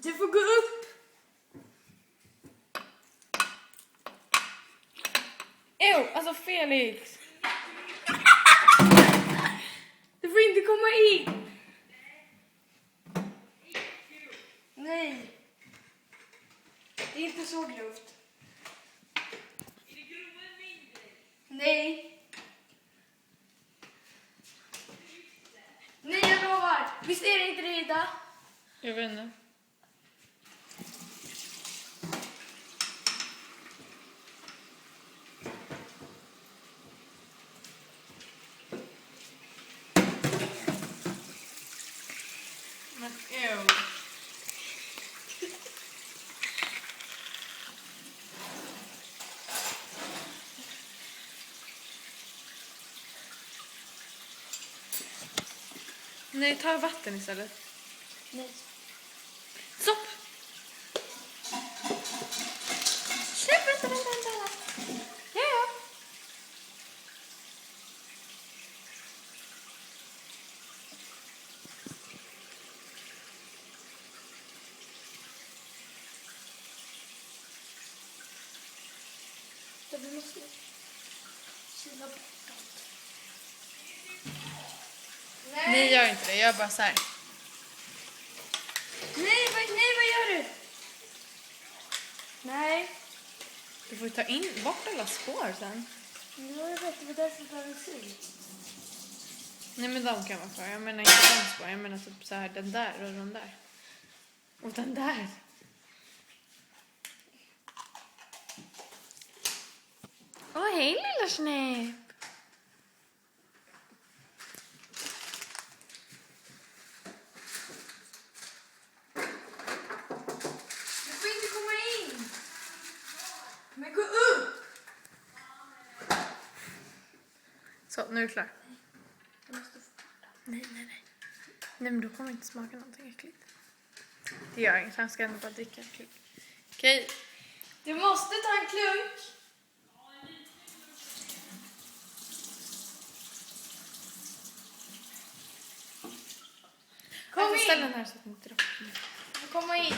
Du får gå upp. Alltså Felix. Du får inte komma in. Nej. Det är inte så grovt. Är det grovare mindre? Nej. Nej, jag lovar. Visst är det inte det, Ida? Jag vet inte. Men Nej, ta vatten istället. Nej. Stopp! Släpp, vänta. Ja. Vi måste kila bort allt. Nej, gör inte det. Jag bara så här. Nej, vad gör du? Nej. Du får ta in bort alla spår sen. Ja, jag vet. Det var därför jag behöver se. Nej, men de kan vara kvar. Jag menar inte de spår. Jag menar typ så här den där och den där. Och den där. Åh, hej lilla snäpp. Du får inte komma in. Men gå upp. Så, nu är det klart. Jag måste få. Nej. Nej, men då kommer inte smaka någonting äckligt. Det gör inget. Han ska ändå bara dricka en klunk. Okej. Du måste ta en klunk. Kom Ställ in. den här så att den inte droppar. Komma in.